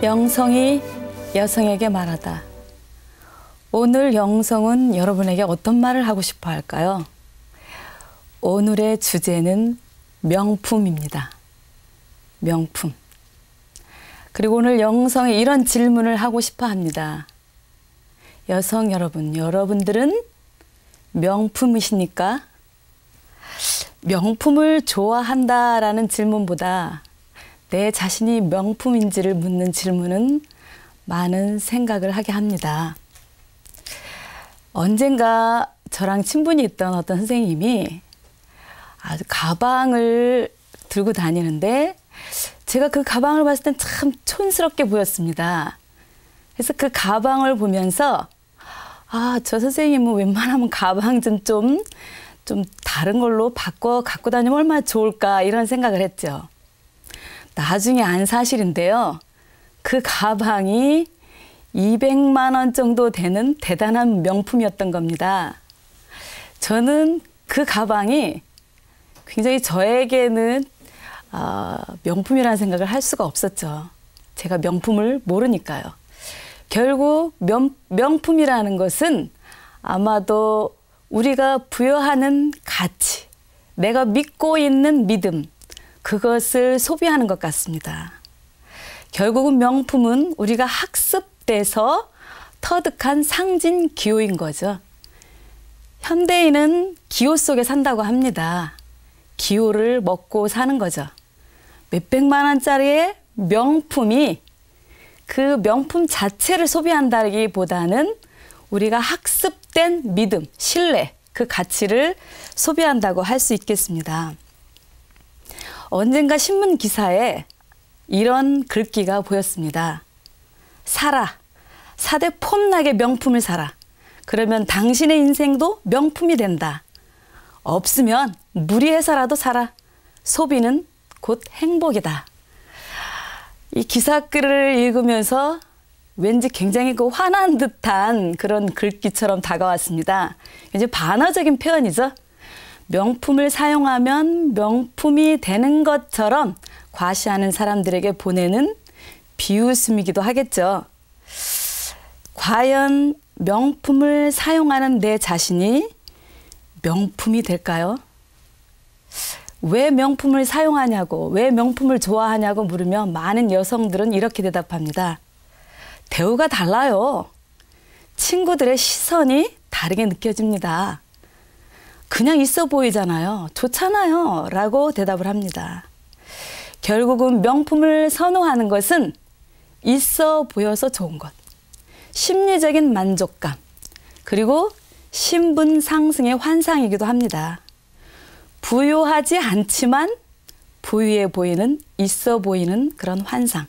영성이 여성에게 말하다. 오늘 영성은 여러분에게 어떤 말을 하고 싶어 할까요? 오늘의 주제는 명품입니다. 명품. 그리고 오늘 영성이 이런 질문을 하고 싶어 합니다. 여성 여러분, 여러분들은 명품이십니까? 명품을 좋아한다라는 질문보다 내 자신이 명품인지를 묻는 질문은 많은 생각을 하게 합니다. 언젠가 저랑 친분이 있던 어떤 선생님이 아주 가방을 들고 다니는데 제가 그 가방을 봤을 땐 참 촌스럽게 보였습니다. 그래서 그 가방을 보면서 저 선생님은 웬만하면 가방 좀 다른 걸로 바꿔 갖고 다니면 얼마나 좋을까 이런 생각을 했죠. 나중에 안 사실인데요. 그 가방이 200만 원 정도 되는 대단한 명품이었던 겁니다. 저는 그 가방이 굉장히 저에게는 명품이라는 생각을 할 수가 없었죠. 제가 명품을 모르니까요. 결국 명품이라는 것은 아마도 우리가 부여하는 가치, 내가 믿고 있는 믿음, 그것을 소비하는 것 같습니다. 결국은 명품은 우리가 학습돼서 터득한 상징 기호인 거죠. 현대인은 기호 속에 산다고 합니다. 기호를 먹고 사는 거죠. 몇백만 원짜리의 명품이 그 명품 자체를 소비한다기보다는 우리가 학습된 믿음, 신뢰, 그 가치를 소비한다고 할 수 있겠습니다. 언젠가 신문 기사에 이런 글귀가 보였습니다. 사라. 사대 폼나게 명품을 사라. 그러면 당신의 인생도 명품이 된다. 없으면 무리해서라도 사라. 소비는 곧 행복이다. 이 기사글을 읽으면서 왠지 굉장히 화난 듯한 그런 글귀처럼 다가왔습니다. 이제 반어적인 표현이죠. 명품을 사용하면 명품이 되는 것처럼 과시하는 사람들에게 보내는 비웃음이기도 하겠죠. 과연 명품을 사용하는 내 자신이 명품이 될까요? 왜 명품을 사용하냐고, 왜 명품을 좋아하냐고 물으면 많은 여성들은 이렇게 대답합니다. 대우가 달라요. 친구들의 시선이 다르게 느껴집니다. 그냥 있어 보이잖아요. 좋잖아요. 라고 대답을 합니다. 결국은 명품을 선호하는 것은 있어 보여서 좋은 것, 심리적인 만족감, 그리고 신분 상승의 환상이기도 합니다. 부유하지 않지만 부유해 보이는, 있어 보이는 그런 환상.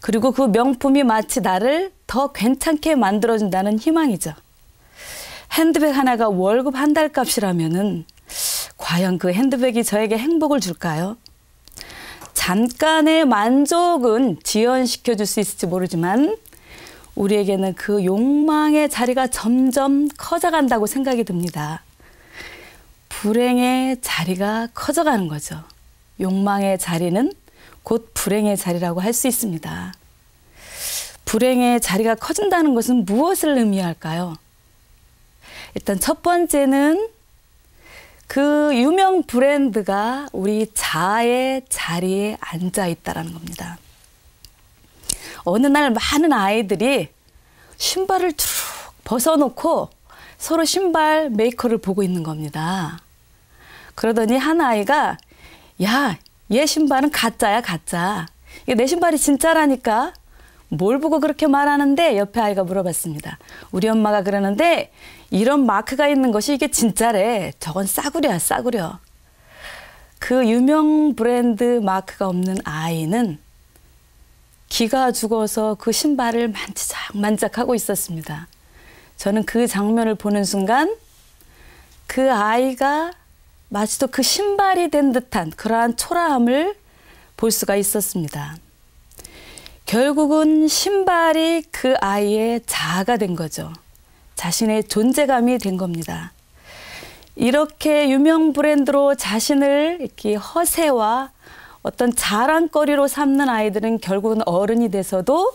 그리고 그 명품이 마치 나를 더 괜찮게 만들어준다는 희망이죠. 핸드백 하나가 월급 한 달 값이라면은 과연 그 핸드백이 저에게 행복을 줄까요? 잠깐의 만족은 지연시켜 줄 수 있을지 모르지만 우리에게는 그 욕망의 자리가 점점 커져간다고 생각이 듭니다. 불행의 자리가 커져가는 거죠. 욕망의 자리는 곧 불행의 자리라고 할 수 있습니다. 불행의 자리가 커진다는 것은 무엇을 의미할까요? 일단 첫 번째는 그 유명 브랜드가 우리 자아의 자리에 앉아 있다는 겁니다. 어느 날 많은 아이들이 신발을 쭉 벗어놓고 서로 신발 메이커를 보고 있는 겁니다. 그러더니 한 아이가 야, 얘 신발은 가짜야, 가짜. 이게 내 신발이 진짜라니까. 뭘 보고 그렇게 말하는데? 옆에 아이가 물어봤습니다. 우리 엄마가 그러는데 이런 마크가 있는 것이 이게 진짜래. 저건 싸구려야, 싸구려. 그 유명 브랜드 마크가 없는 아이는 기가 죽어서 그 신발을 만지작만지작하고 있었습니다. 저는 그 장면을 보는 순간 그 아이가 마치 또 그 신발이 된 듯한 그러한 초라함을 볼 수가 있었습니다. 결국은 신발이 그 아이의 자아가 된 거죠. 자신의 존재감이 된 겁니다. 이렇게 유명 브랜드로 자신을 이렇게 허세와 어떤 자랑거리로 삼는 아이들은 결국은 어른이 돼서도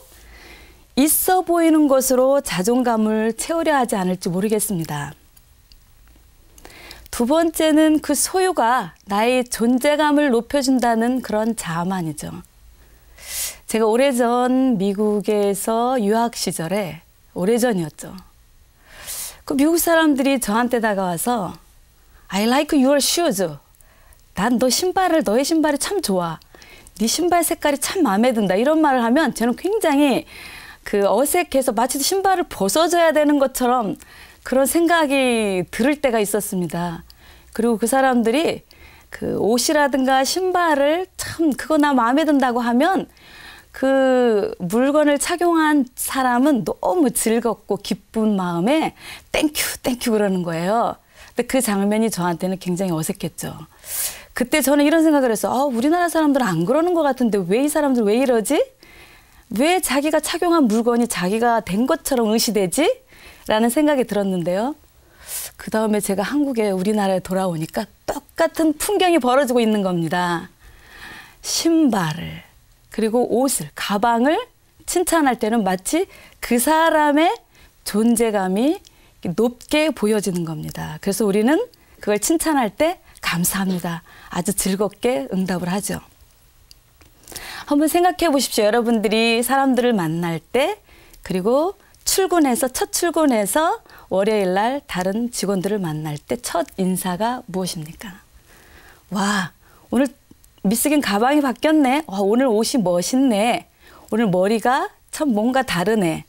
있어 보이는 것으로 자존감을 채우려 하지 않을지 모르겠습니다. 두 번째는 그 소유가 나의 존재감을 높여준다는 그런 자만이죠. 제가 오래전 미국에서 유학 시절에, 오래전이었죠. 그 미국 사람들이 저한테 다가와서 I like your shoes. 난 너의 신발이 참 좋아. 네 신발 색깔이 참 마음에 든다. 이런 말을 하면 저는 굉장히 어색해서 마치 신발을 벗어줘야 되는 것처럼 그런 생각이 들을 때가 있었습니다. 그리고 그 사람들이 그 옷이라든가 신발을 참 그거 나 마음에 든다고 하면 그 물건을 착용한 사람은 너무 즐겁고 기쁜 마음에 땡큐 그러는 거예요. 근데 그 장면이 저한테는 굉장히 어색했죠. 그때 저는 이런 생각을 했어요. 우리나라 사람들은 안 그러는 것 같은데 왜 이 사람들 왜 이러지? 왜 자기가 착용한 물건이 자기가 된 것처럼 의시되지? 라는 생각이 들었는데요. 그 다음에 제가 우리나라에 돌아오니까 똑같은 풍경이 벌어지고 있는 겁니다. 신발을, 그리고 옷을, 가방을 칭찬할 때는 마치 그 사람의 존재감이 높게 보여지는 겁니다. 그래서 우리는 그걸 칭찬할 때 감사합니다. 아주 즐겁게 응답을 하죠. 한번 생각해 보십시오. 여러분들이 사람들을 만날 때, 그리고 첫 출근해서 월요일 날 다른 직원들을 만날 때 첫 인사가 무엇입니까? 와, 오늘 미스긴 가방이 바뀌었네. 와, 오늘 옷이 멋있네. 오늘 머리가 참 뭔가 다르네.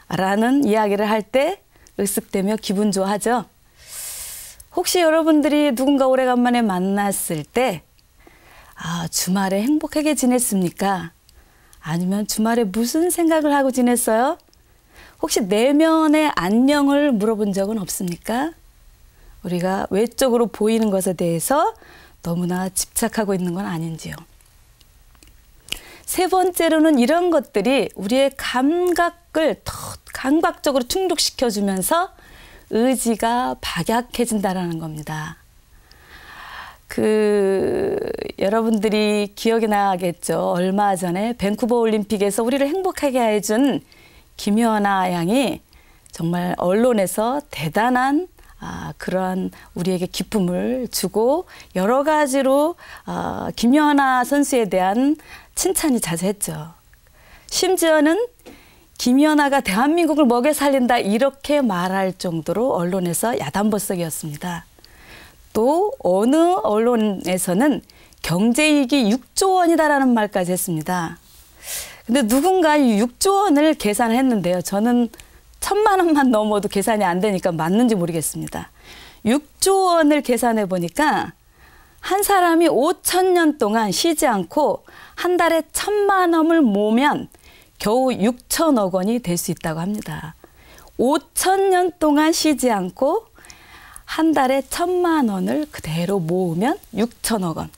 라는 이야기를 할 때 으쓱대며 기분 좋아하죠. 혹시 여러분들이 누군가 오래간만에 만났을 때 주말에 행복하게 지냈습니까? 아니면 주말에 무슨 생각을 하고 지냈어요? 혹시 내면의 안녕을 물어본 적은 없습니까? 우리가 외적으로 보이는 것에 대해서 너무나 집착하고 있는 건 아닌지요. 세 번째로는 이런 것들이 우리의 감각을 더 감각적으로 충족시켜주면서 의지가 박약해진다는 겁니다. 여러분들이 기억이 나겠죠. 얼마 전에 밴쿠버 올림픽에서 우리를 행복하게 해준 김연아 양이 정말 언론에서 대단한 그러한 우리에게 기쁨을 주고 여러 가지로 김연아 선수에 대한 칭찬이 자자했죠. 심지어는 김연아가 대한민국을 먹여 살린다 이렇게 말할 정도로 언론에서 야단버석이었습니다. 또 어느 언론에서는 경제이익이 6조 원이다라는 말까지 했습니다. 근데 누군가 이 6조 원을 계산을 했는데요. 저는 1,000만 원만 넘어도 계산이 안 되니까 맞는지 모르겠습니다. 6조 원을 계산해 보니까 한 사람이 5,000년 동안 쉬지 않고 한 달에 1,000만 원을 모으면 겨우 6천억 원이 될 수 있다고 합니다. 5,000년 동안 쉬지 않고 한 달에 1,000만 원을 그대로 모으면 6천억 원.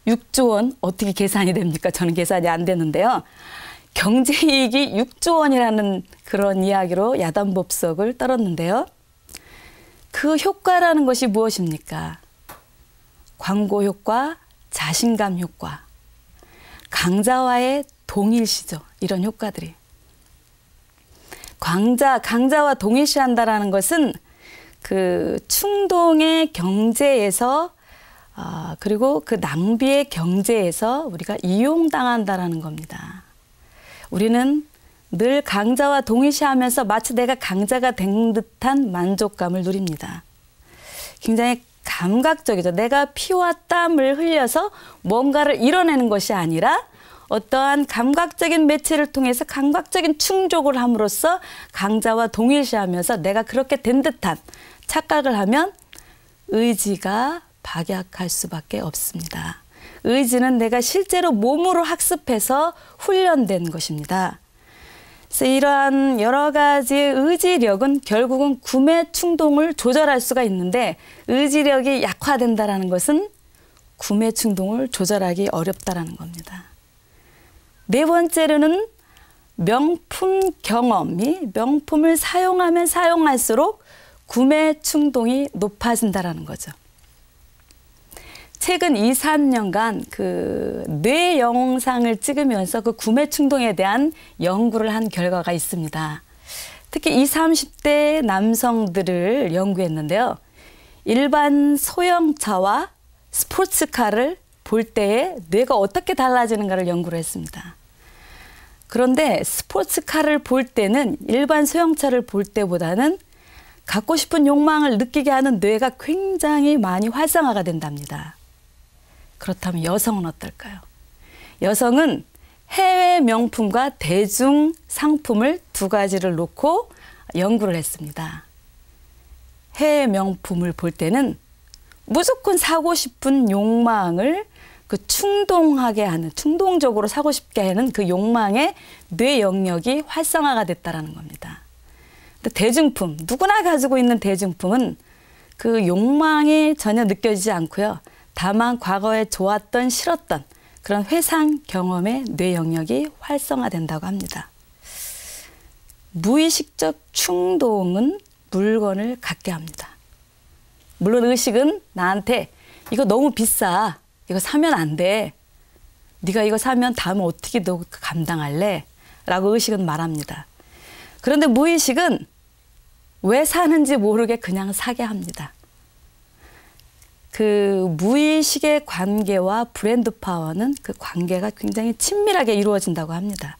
6조 원 어떻게 계산이 됩니까? 저는 계산이 안 되는데요. 경제이익이 6조 원이라는 그런 이야기로 야단법석을 떨었는데요. 그 효과라는 것이 무엇입니까? 광고 효과, 자신감 효과, 강자와의 동일시죠. 이런 효과들이. 강자와 동일시한다라는 것은 그 충동의 경제에서 그리고 그 낭비의 경제에서 우리가 이용당한다라는 겁니다. 우리는 늘 강자와 동일시하면서 마치 내가 강자가 된 듯한 만족감을 누립니다. 굉장히 감각적이죠. 내가 피와 땀을 흘려서 뭔가를 이뤄내는 것이 아니라 어떠한 감각적인 매체를 통해서 감각적인 충족을 함으로써 강자와 동일시하면서 내가 그렇게 된 듯한 착각을 하면 의지가 박약할 수밖에 없습니다. 의지는 내가 실제로 몸으로 학습해서 훈련된 것입니다. 그래서 이러한 여러 가지의 의지력은 결국은 구매 충동을 조절할 수가 있는데 의지력이 약화된다는 것은 구매 충동을 조절하기 어렵다는 겁니다. 네 번째로는 명품 경험이 명품을 사용하면 사용할수록 구매 충동이 높아진다는 거죠. 최근 2, 3년간 그 뇌 영상을 찍으면서 그 구매 충동에 대한 연구를 한 결과가 있습니다. 특히 20, 30대 남성들을 연구했는데요. 일반 소형차와 스포츠카를 볼 때에 뇌가 어떻게 달라지는가를 연구를 했습니다. 그런데 스포츠카를 볼 때는 일반 소형차를 볼 때보다는 갖고 싶은 욕망을 느끼게 하는 뇌가 굉장히 많이 활성화가 된답니다. 그렇다면 여성은 어떨까요? 여성은 해외 명품과 대중 상품을 두 가지를 놓고 연구를 했습니다. 해외 명품을 볼 때는 무조건 사고 싶은 욕망을 그 충동하게 하는, 충동적으로 사고 싶게 하는 그 욕망의 뇌 영역이 활성화가 됐다는 겁니다. 근데 대중품, 누구나 가지고 있는 대중품은 그 욕망이 전혀 느껴지지 않고요. 다만 과거에 좋았던, 싫었던 그런 회상 경험의 뇌 영역이 활성화된다고 합니다. 무의식적 충동은 물건을 갖게 합니다. 물론 의식은 나한테 이거 너무 비싸, 이거 사면 안 돼, 네가 이거 사면 다음에 어떻게 너 감당할래? 라고 의식은 말합니다. 그런데 무의식은 왜 사는지 모르게 그냥 사게 합니다. 그 무의식의 관계와 브랜드 파워는 그 관계가 굉장히 친밀하게 이루어진다고 합니다.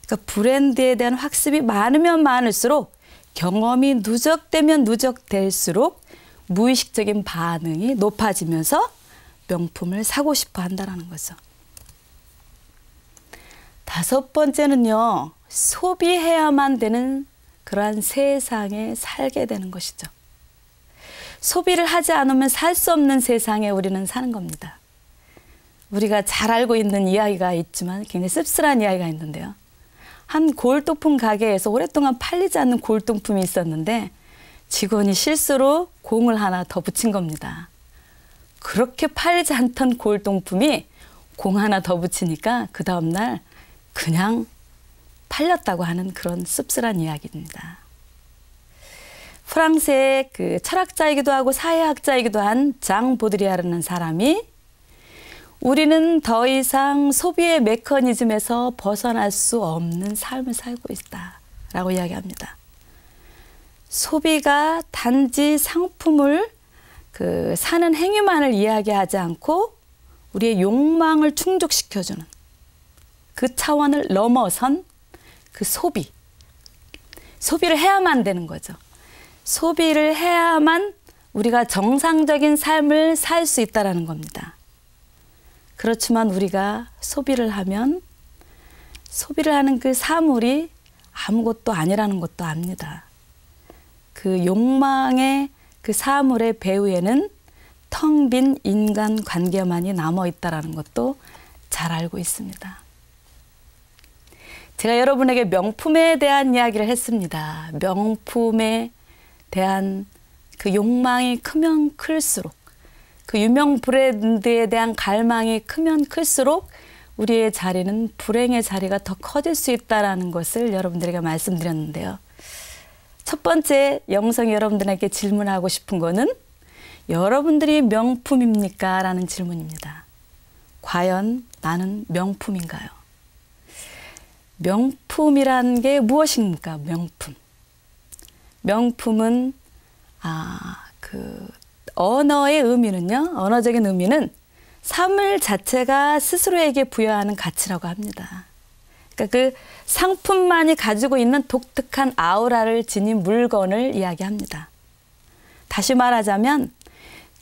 그러니까 브랜드에 대한 학습이 많으면 많을수록, 경험이 누적되면 누적될수록 무의식적인 반응이 높아지면서 명품을 사고 싶어 한다는 거죠. 다섯 번째는요, 소비해야만 되는 그러한 세상에 살게 되는 것이죠. 소비를 하지 않으면 살 수 없는 세상에 우리는 사는 겁니다. 우리가 잘 알고 있는 이야기가 있지만 굉장히 씁쓸한 이야기가 있는데요. 한 골동품 가게에서 오랫동안 팔리지 않는 골동품이 있었는데 직원이 실수로 공을 하나 더 붙인 겁니다. 그렇게 팔리지 않던 골동품이 공 하나 더 붙이니까 그 다음날 그냥 팔렸다고 하는 그런 씁쓸한 이야기입니다. 프랑스의 그 철학자이기도 하고 사회학자이기도 한 장 보드리아르는 사람이 우리는 더 이상 소비의 메커니즘에서 벗어날 수 없는 삶을 살고 있다라고 이야기합니다. 소비가 단지 상품을 그 사는 행위만을 이야기하지 않고 우리의 욕망을 충족시켜주는 그 차원을 넘어선 그 소비를 해야만 되는 거죠. 소비를 해야만 우리가 정상적인 삶을 살 수 있다는 겁니다. 그렇지만 우리가 소비를 하면 소비를 하는 그 사물이 아무것도 아니라는 것도 압니다. 그 욕망의 그 사물의 배후에는 텅 빈 인간 관계만이 남아 있다는 것도 잘 알고 있습니다. 제가 여러분에게 명품에 대한 이야기를 했습니다. 명품에 대한 그 욕망이 크면 클수록, 그 유명 브랜드에 대한 갈망이 크면 클수록 우리의 자리는 불행의 자리가 더 커질 수 있다는 것을 여러분들에게 말씀드렸는데요. 첫 번째 영성이 여러분들에게 질문하고 싶은 거는 여러분들이 명품입니까? 라는 질문입니다. 과연 나는 명품인가요? 명품이란 게 무엇입니까? 명품은 언어의 의미는요, 언어적인 의미는 사물 자체가 스스로에게 부여하는 가치라고 합니다. 그러니까 그 상품만이 가지고 있는 독특한 아우라를 지닌 물건을 이야기합니다. 다시 말하자면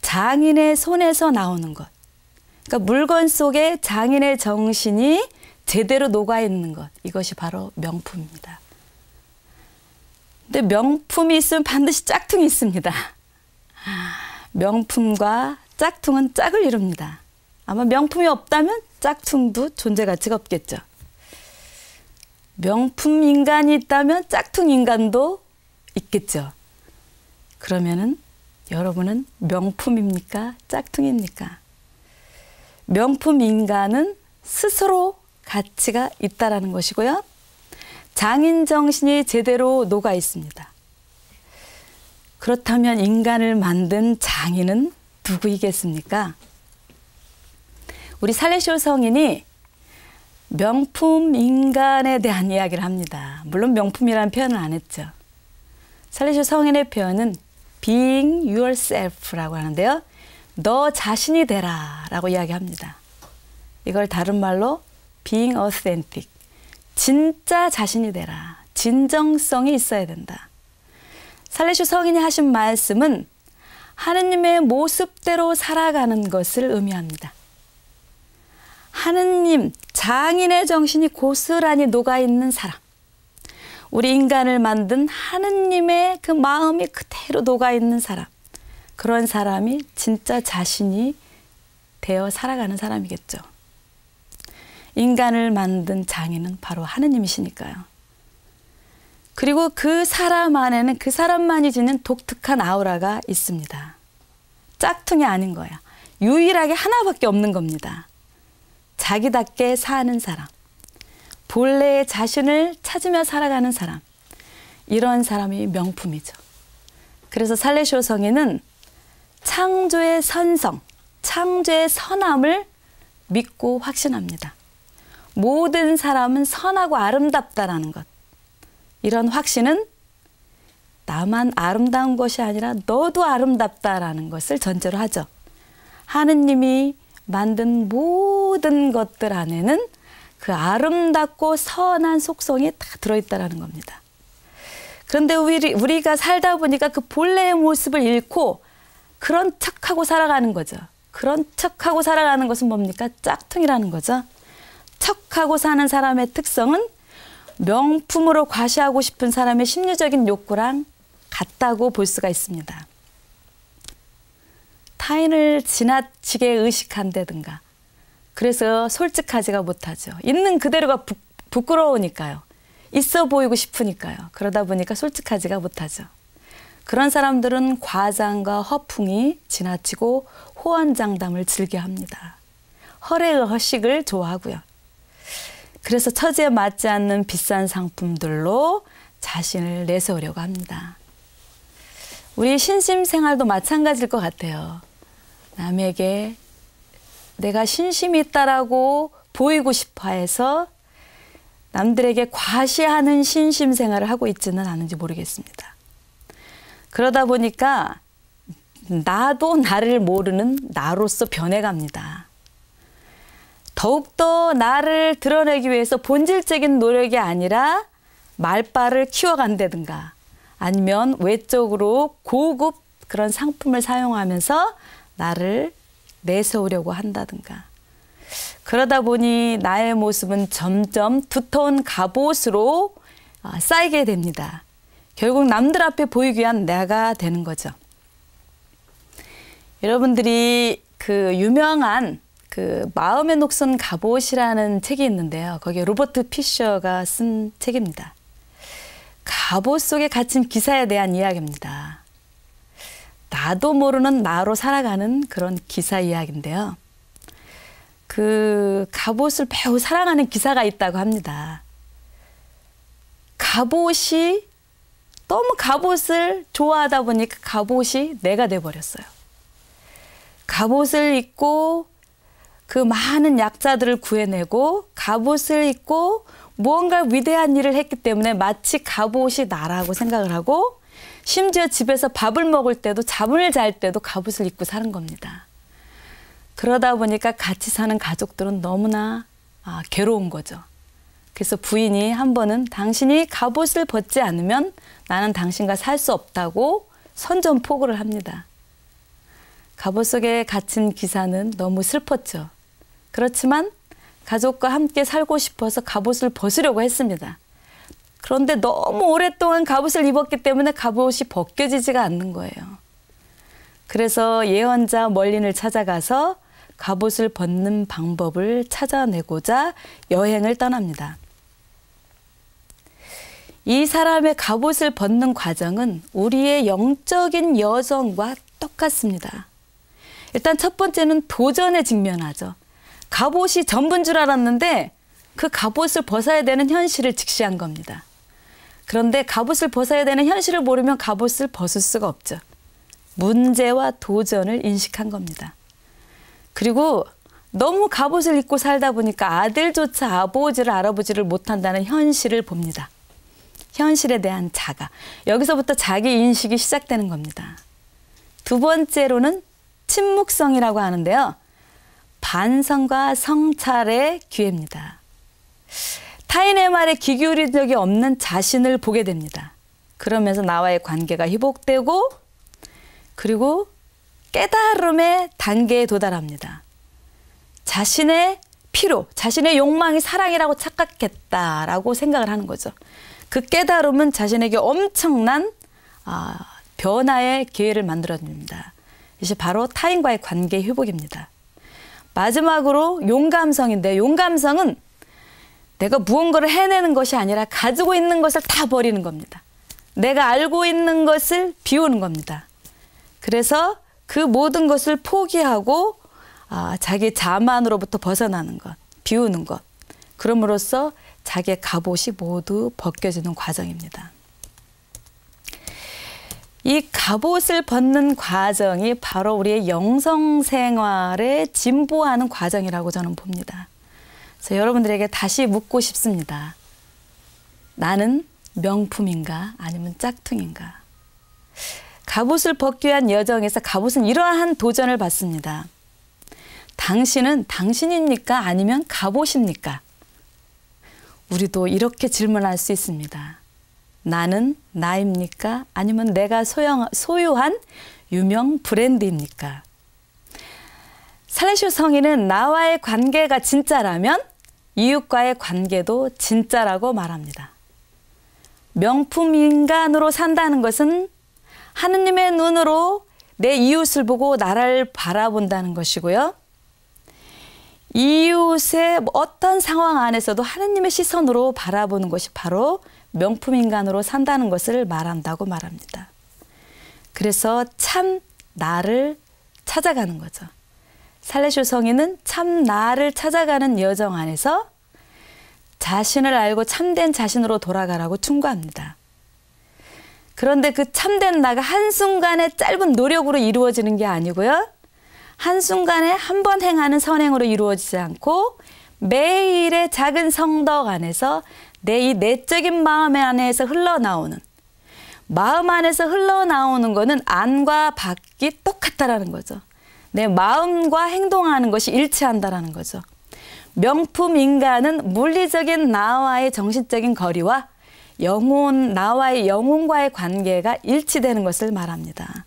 장인의 손에서 나오는 것, 그러니까 물건 속에 장인의 정신이 제대로 녹아있는 것, 이것이 바로 명품입니다. 근데 명품이 있으면 반드시 짝퉁이 있습니다. 명품과 짝퉁은 짝을 이룹니다. 아마 명품이 없다면 짝퉁도 존재 가치가 없겠죠. 명품 인간이 있다면 짝퉁 인간도 있겠죠. 그러면은 여러분은 명품입니까? 짝퉁입니까? 명품 인간은 스스로 가치가 있다라는 것이고요. 장인 정신이 제대로 녹아 있습니다. 그렇다면 인간을 만든 장인은 누구이겠습니까? 우리 살레시오 성인이 명품 인간에 대한 이야기를 합니다. 물론 명품이라는 표현을 안 했죠. 살레시오 성인의 표현은 being yourself라고 하는데요. 너 자신이 되라 라고 이야기합니다. 이걸 다른 말로 being authentic, 진짜 자신이 되라. 진정성이 있어야 된다. 살레시오 성인이 하신 말씀은 하느님의 모습대로 살아가는 것을 의미합니다. 하느님, 장인의 정신이 고스란히 녹아있는 사람. 우리 인간을 만든 하느님의 그 마음이 그대로 녹아있는 사람. 그런 사람이 진짜 자신이 되어 살아가는 사람이겠죠. 인간을 만든 장인은 바로 하느님이시니까요. 그리고 그 사람 안에는 그 사람만이 지닌 독특한 아우라가 있습니다. 짝퉁이 아닌 거야. 유일하게 하나밖에 없는 겁니다. 자기답게 사는 사람. 본래의 자신을 찾으며 살아가는 사람. 이런 사람이 명품이죠. 그래서 살레시오 성인은 창조의 선성, 창조의 선함을 믿고 확신합니다. 모든 사람은 선하고 아름답다라는 것. 이런 확신은 나만 아름다운 것이 아니라 너도 아름답다라는 것을 전제로 하죠. 하느님이 만든 모든 것들 안에는 그 아름답고 선한 속성이 다 들어있다는 겁니다. 그런데 우리가 살다 보니까 그 본래의 모습을 잃고 그런 척하고 살아가는 거죠. 그런 척하고 살아가는 것은 뭡니까? 짝퉁이라는 거죠. 척하고 사는 사람의 특성은 명품으로 과시하고 싶은 사람의 심리적인 욕구랑 같다고 볼 수가 있습니다. 타인을 지나치게 의식한다든가 그래서 솔직하지가 못하죠. 있는 그대로가 부끄러우니까요. 있어 보이고 싶으니까요. 그러다 보니까 솔직하지가 못하죠. 그런 사람들은 과장과 허풍이 지나치고 호언장담을 즐겨합니다. 허례허식을 좋아하고요. 그래서 처지에 맞지 않는 비싼 상품들로 자신을 내세우려고 합니다. 우리 신심생활도 마찬가지일 것 같아요. 남에게 내가 신심이 있다라고 보이고 싶어 해서 남들에게 과시하는 신심생활을 하고 있지는 않은지 모르겠습니다. 그러다 보니까 나도 나를 모르는 나로서 변해갑니다. 더욱더 나를 드러내기 위해서 본질적인 노력이 아니라 말빨을 키워간다든가 아니면 외적으로 고급 그런 상품을 사용하면서 나를 내세우려고 한다든가 그러다 보니 나의 모습은 점점 두터운 갑옷으로 쌓이게 됩니다. 결국 남들 앞에 보이기 위한 내가 되는 거죠. 여러분들이 그 유명한 그 마음의 녹슨 갑옷이라는 책이 있는데요. 거기에 로버트 피셔가 쓴 책입니다. 갑옷 속에 갇힌 기사에 대한 이야기입니다. 나도 모르는 나로 살아가는 그런 기사 이야기인데요. 그 갑옷을 매우 사랑하는 기사가 있다고 합니다. 갑옷이 너무 갑옷을 좋아하다 보니까 갑옷이 내가 돼버렸어요. 갑옷을 입고 그 많은 약자들을 구해내고 갑옷을 입고 무언가 위대한 일을 했기 때문에 마치 갑옷이 나라고 생각을 하고 심지어 집에서 밥을 먹을 때도 잠을 잘 때도 갑옷을 입고 사는 겁니다. 그러다 보니까 같이 사는 가족들은 너무나 괴로운 거죠. 그래서 부인이 한 번은 당신이 갑옷을 벗지 않으면 나는 당신과 살 수 없다고 선전포고를 합니다. 갑옷 속에 갇힌 기사는 너무 슬펐죠. 그렇지만 가족과 함께 살고 싶어서 갑옷을 벗으려고 했습니다. 그런데 너무 오랫동안 갑옷을 입었기 때문에 갑옷이 벗겨지지가 않는 거예요. 그래서 예언자 멀린을 찾아가서 갑옷을 벗는 방법을 찾아내고자 여행을 떠납니다. 이 사람의 갑옷을 벗는 과정은 우리의 영적인 여정과 똑같습니다. 일단 첫 번째는 도전에 직면하죠. 갑옷이 전부인 줄 알았는데 그 갑옷을 벗어야 되는 현실을 직시한 겁니다. 그런데 갑옷을 벗어야 되는 현실을 모르면 갑옷을 벗을 수가 없죠. 문제와 도전을 인식한 겁니다. 그리고 너무 갑옷을 입고 살다 보니까 아들조차 아버지를 알아보지를 못한다는 현실을 봅니다. 현실에 대한 자가. 여기서부터 자기 인식이 시작되는 겁니다. 두 번째로는 침묵성이라고 하는데요. 반성과 성찰의 기회입니다. 타인의 말에 귀 기울인 적이 없는 자신을 보게 됩니다. 그러면서 나와의 관계가 회복되고 그리고 깨달음의 단계에 도달합니다. 자신의 필요, 자신의 욕망이 사랑이라고 착각했다라고 생각을 하는 거죠. 그 깨달음은 자신에게 엄청난 변화의 기회를 만들어줍니다. 이제 바로 타인과의 관계 회복입니다. 마지막으로 용감성인데 용감성은 내가 무언가를 해내는 것이 아니라 가지고 있는 것을 다 버리는 겁니다. 내가 알고 있는 것을 비우는 겁니다. 그래서 그 모든 것을 포기하고 자기 자만으로부터 벗어나는 것, 비우는 것. 그럼으로써 자기의 갑옷이 모두 벗겨지는 과정입니다. 이 갑옷을 벗는 과정이 바로 우리의 영성생활에 진보하는 과정이라고 저는 봅니다. 그래서 여러분들에게 다시 묻고 싶습니다. 나는 명품인가 아니면 짝퉁인가? 갑옷을 벗기 위한 여정에서 갑옷은 이러한 도전을 받습니다. 당신은 당신입니까? 아니면 갑옷입니까? 우리도 이렇게 질문할 수 있습니다. 나는 나입니까? 아니면 내가 소유한 유명 브랜드입니까? 살레시오 성인은 나와의 관계가 진짜라면 이웃과의 관계도 진짜라고 말합니다. 명품 인간으로 산다는 것은 하느님의 눈으로 내 이웃을 보고 나를 바라본다는 것이고요. 이웃의 어떤 상황 안에서도 하느님의 시선으로 바라보는 것이 바로 명품 인간으로 산다는 것을 말한다고 말합니다. 그래서 참 나를 찾아가는 거죠. 살레시오 성인은 참 나를 찾아가는 여정 안에서 자신을 알고 참된 자신으로 돌아가라고 충고합니다. 그런데 그 참된 나가 한순간의 짧은 노력으로 이루어지는 게 아니고요. 한순간에 한 번 행하는 선행으로 이루어지지 않고 매일의 작은 성덕 안에서 내 이 내적인 마음 안에서 흘러나오는 마음 안에서 흘러나오는 거는 안과 밖이 똑같다라는 거죠. 내 마음과 행동하는 것이 일치한다라는 거죠. 명품 인간은 물리적인 나와의 정신적인 거리와 나와의 영혼과의 관계가 일치되는 것을 말합니다.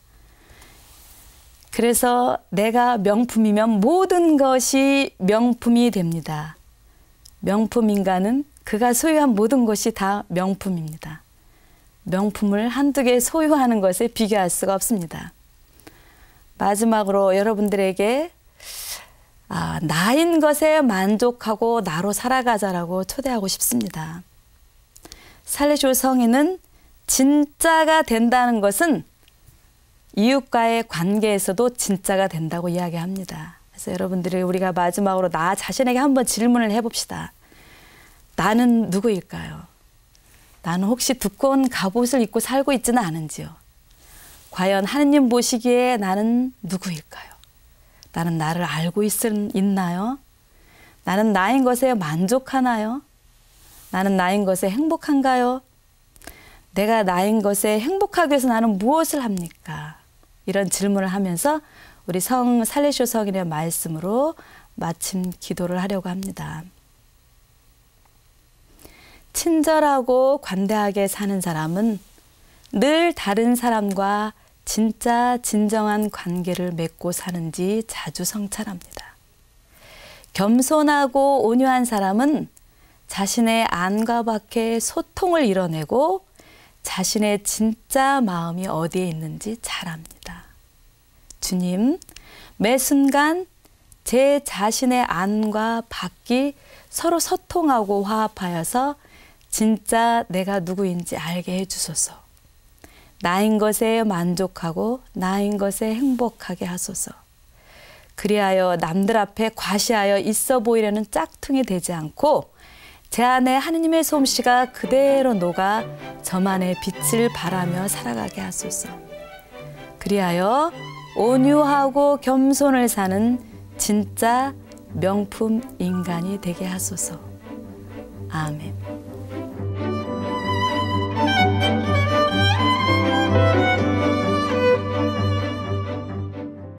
그래서 내가 명품이면 모든 것이 명품이 됩니다. 명품 인간은 그가 소유한 모든 것이 다 명품입니다. 명품을 한두 개 소유하는 것에 비교할 수가 없습니다. 마지막으로 여러분들에게 나인 것에 만족하고 나로 살아가자라고 초대하고 싶습니다. 살레시오 성인은 진짜가 된다는 것은 이웃과의 관계에서도 진짜가 된다고 이야기합니다. 그래서 여러분들이 우리가 마지막으로 나 자신에게 한번 질문을 해봅시다. 나는 누구일까요? 나는 혹시 두꺼운 갑옷을 입고 살고 있지는 않은지요? 과연 하느님 보시기에 나는 누구일까요? 나는 나를 알고 있나요? 나는 나인 것에 만족하나요? 나는 나인 것에 행복한가요? 내가 나인 것에 행복하기 위해서 나는 무엇을 합니까? 이런 질문을 하면서 우리 살레시오 성인의 말씀으로 마침 기도를 하려고 합니다. 친절하고 관대하게 사는 사람은 늘 다른 사람과 진짜 진정한 관계를 맺고 사는지 자주 성찰합니다. 겸손하고 온유한 사람은 자신의 안과 밖의 소통을 이뤄내고 자신의 진짜 마음이 어디에 있는지 잘 압니다. 주님, 매 순간 제 자신의 안과 밖이 서로 소통하고 화합하여서 진짜 내가 누구인지 알게 해주소서. 나인 것에 만족하고 나인 것에 행복하게 하소서. 그리하여 남들 앞에 과시하여 있어 보이려는 짝퉁이 되지 않고 제 안에 하느님의 솜씨가 그대로 녹아 저만의 빛을 발하며 살아가게 하소서. 그리하여 온유하고 겸손을 사는 진짜 명품 인간이 되게 하소서. 아멘.